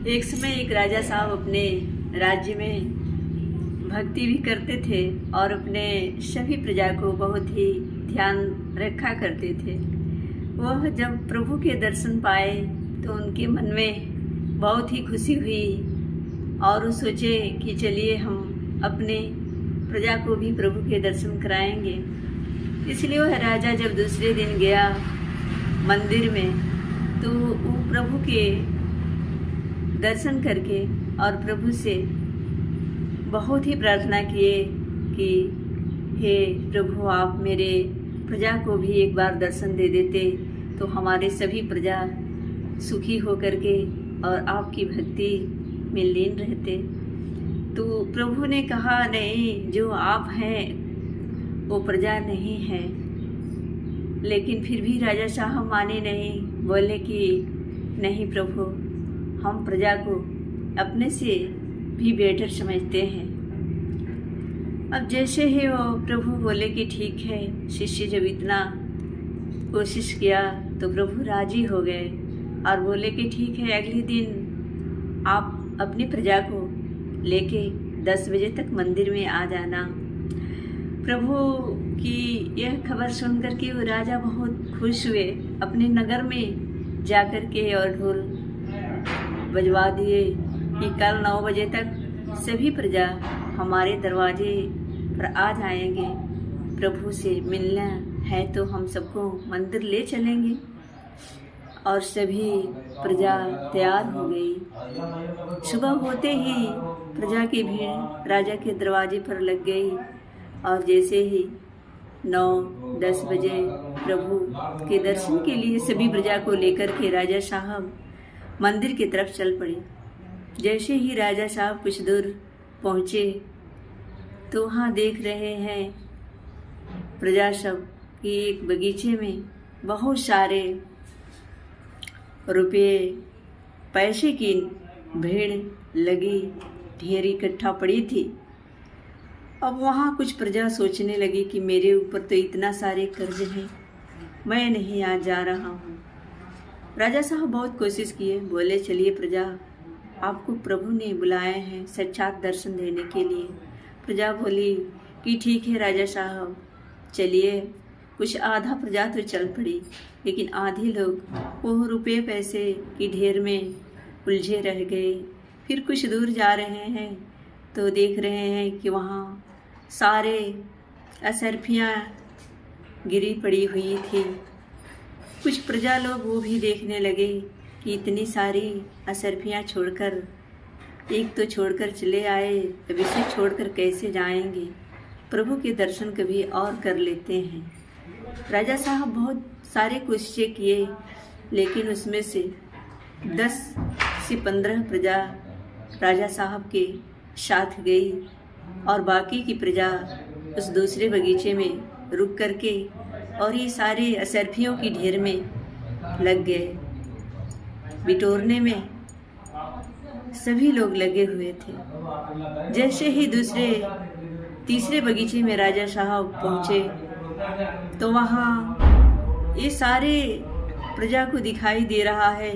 एक समय एक राजा साहब अपने राज्य में भक्ति भी करते थे और अपने सभी प्रजा को बहुत ही ध्यान रखा करते थे। वह जब प्रभु के दर्शन पाए तो उनके मन में बहुत ही खुशी हुई और वो सोचे कि चलिए हम अपने प्रजा को भी प्रभु के दर्शन कराएंगे। इसलिए वह राजा जब दूसरे दिन गया मंदिर में तो वो प्रभु के दर्शन करके और प्रभु से बहुत ही प्रार्थना किए कि हे प्रभु, आप मेरे प्रजा को भी एक बार दर्शन दे देते तो हमारे सभी प्रजा सुखी होकर के और आपकी भक्ति में लीन रहते। तो प्रभु ने कहा, नहीं, जो आप हैं वो प्रजा नहीं है। लेकिन फिर भी राजा साहब माने नहीं, बोले कि नहीं प्रभु, हम प्रजा को अपने से भी बेटर समझते हैं। अब जैसे ही वो प्रभु बोले कि ठीक है, शिष्य जब इतना कोशिश किया तो प्रभु राजी हो गए और बोले कि ठीक है, अगले दिन आप अपनी प्रजा को लेके 10 बजे तक मंदिर में आ जाना। प्रभु की यह खबर सुनकर के वो राजा बहुत खुश हुए। अपने नगर में जाकर के और ढोल बजवा दिए कि कल 9 बजे तक सभी प्रजा हमारे दरवाजे पर आ जाएंगे। प्रभु से मिलना है तो हम सबको मंदिर ले चलेंगे। और सभी प्रजा तैयार हो गई। सुबह होते ही प्रजा की भीड़ राजा के दरवाजे पर लग गई और जैसे ही 9-10 बजे प्रभु के दर्शन के लिए सभी प्रजा को लेकर के राजा साहब मंदिर की तरफ चल पड़े। जैसे ही राजा साहब कुछ दूर पहुँचे तो वहाँ देख रहे हैं प्रजा सब कि एक बगीचे में बहुत सारे रुपये पैसे की भीड़ लगी, ढेर इकट्ठा पड़ी थी। अब वहाँ कुछ प्रजा सोचने लगी कि मेरे ऊपर तो इतना सारे कर्ज हैं, मैं नहीं आज जा रहा हूँ। राजा साहब बहुत कोशिश किए, बोले चलिए प्रजा, आपको प्रभु ने बुलाए हैं साक्षात दर्शन देने के लिए। प्रजा बोली कि ठीक है राजा साहब, चलिए। कुछ आधा प्रजा तो चल पड़ी, लेकिन आधे लोग वो रुपये पैसे की ढेर में उलझे रह गए। फिर कुछ दूर जा रहे हैं तो देख रहे हैं कि वहाँ सारे असरफियाँ गिरी पड़ी हुई थी। कुछ प्रजा लोग वो भी देखने लगे कि इतनी सारी असरफियाँ छोड़कर, एक तो छोड़कर चले आए, अब इसे छोड़कर कैसे जाएंगे। प्रभु के दर्शन कभी और कर लेते हैं। राजा साहब बहुत सारे कोशिशें किए, लेकिन उसमें से 10 से 15 प्रजा राजा साहब के साथ गई और बाकी की प्रजा उस दूसरे बगीचे में रुक करके और ये सारे असरफियों की ढेर में लग गए। बिटोरने में सभी लोग लगे हुए थे। जैसे ही तीसरे बगीचे में राजा साहब पहुँचे तो वहाँ ये सारे प्रजा को दिखाई दे रहा है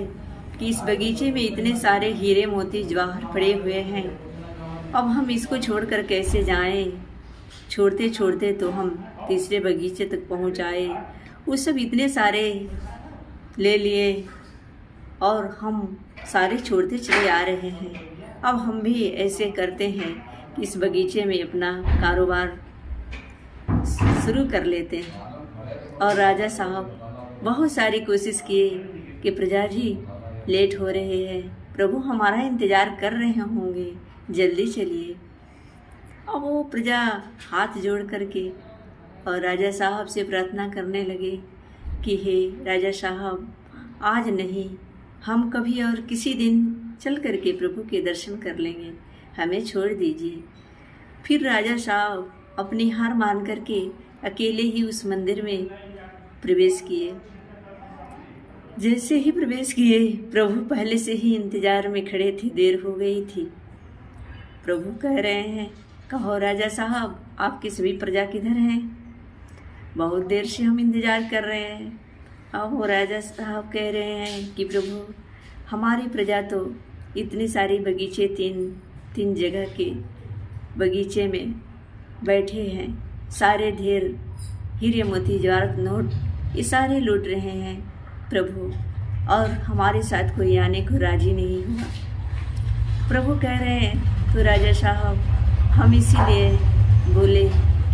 कि इस बगीचे में इतने सारे हीरे मोती जवाहर पड़े हुए हैं, अब हम इसको छोड़कर कैसे जाएं। छोड़ते छोड़ते तो हम तीसरे बगीचे तक पहुंच आए। वो सब इतने सारे ले लिए और हम सारे छोड़ते चले आ रहे हैं। अब हम भी ऐसे करते हैं कि इस बगीचे में अपना कारोबार शुरू कर लेते हैं। और राजा साहब बहुत सारी कोशिश किए कि प्रजा जी लेट हो रहे हैं, प्रभु हमारा इंतज़ार कर रहे होंगे, जल्दी चलिए। अब वो प्रजा हाथ जोड़ करके और राजा साहब से प्रार्थना करने लगे कि हे राजा साहब, आज नहीं, हम कभी और किसी दिन चल करके प्रभु के दर्शन कर लेंगे, हमें छोड़ दीजिए। फिर राजा साहब अपनी हार मान करके अकेले ही उस मंदिर में प्रवेश किए। जैसे ही प्रवेश किए, प्रभु पहले से ही इंतजार में खड़े थे, देर हो गई थी। प्रभु कह रहे हैं, कहो राजा साहब, आपकी सभी प्रजा किधर हैं? बहुत देर से हम इंतजार कर रहे हैं। अब वो राजा साहब कह रहे हैं कि प्रभु, हमारी प्रजा तो इतने सारे बगीचे, तीन तीन जगह के बगीचे में बैठे हैं, सारे ढेर हीरे मोती जवाहरात नोट ये सारे लूट रहे हैं प्रभु, और हमारे साथ कोई आने को राजी नहीं हुआ। प्रभु कह रहे हैं तो राजा साहब हम इसीलिए बोले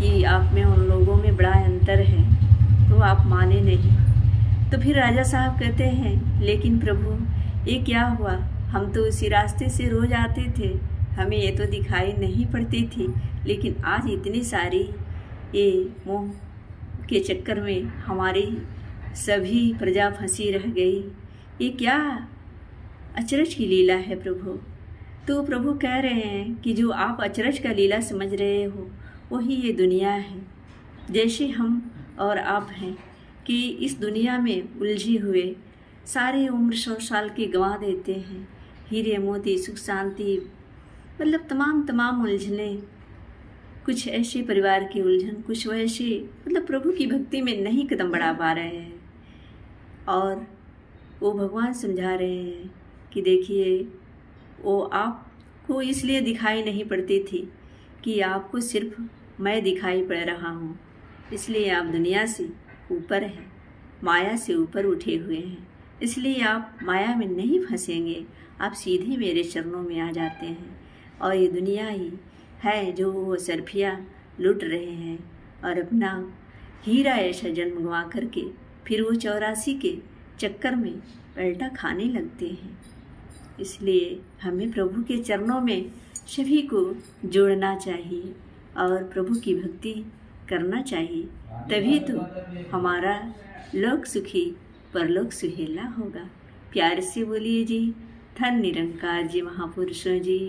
कि आप में उन लोगों में बड़ा अंतर है, तो आप माने नहीं। तो फिर राजा साहब कहते हैं लेकिन प्रभु ये क्या हुआ, हम तो उसी रास्ते से रोज आते थे, हमें ये तो दिखाई नहीं पड़ती थी, लेकिन आज इतनी सारी ये मोह के चक्कर में हमारी सभी प्रजा फंसी रह गई, ये क्या अचरज की लीला है प्रभु। तो प्रभु कह रहे हैं कि जो आप अचरज का लीला समझ रहे हो वही ये दुनिया है। जैसे हम और आप हैं कि इस दुनिया में उलझे हुए सारे उम्र 100 साल के गंवा देते हैं, हीरे मोती सुख शांति मतलब तमाम उलझने, कुछ ऐसे परिवार की उलझन, कुछ वैसे मतलब प्रभु की भक्ति में नहीं कदम बढ़ा पा रहे हैं। और वो भगवान समझा रहे हैं कि देखिए वो आपको इसलिए दिखाई नहीं पड़ती थी कि आपको सिर्फ मैं दिखाई पड़ रहा हूँ, इसलिए आप दुनिया से ऊपर हैं, माया से ऊपर उठे हुए हैं, इसलिए आप माया में नहीं फंसेंगे, आप सीधे मेरे चरणों में आ जाते हैं। और ये दुनिया ही है जो वो सरफिया लूट रहे हैं और अपना हीरा ऐसा जन्म गंवा करके फिर वो 84 के चक्कर में पलटा खाने लगते हैं। इसलिए हमें प्रभु के चरणों में सभी को जोड़ना चाहिए और प्रभु की भक्ति करना चाहिए, तभी तो हमारा लोक सुखी परलोक सुहेला होगा। प्यार से बोलिए जी, धन निरंकार जी महापुरुषों जी।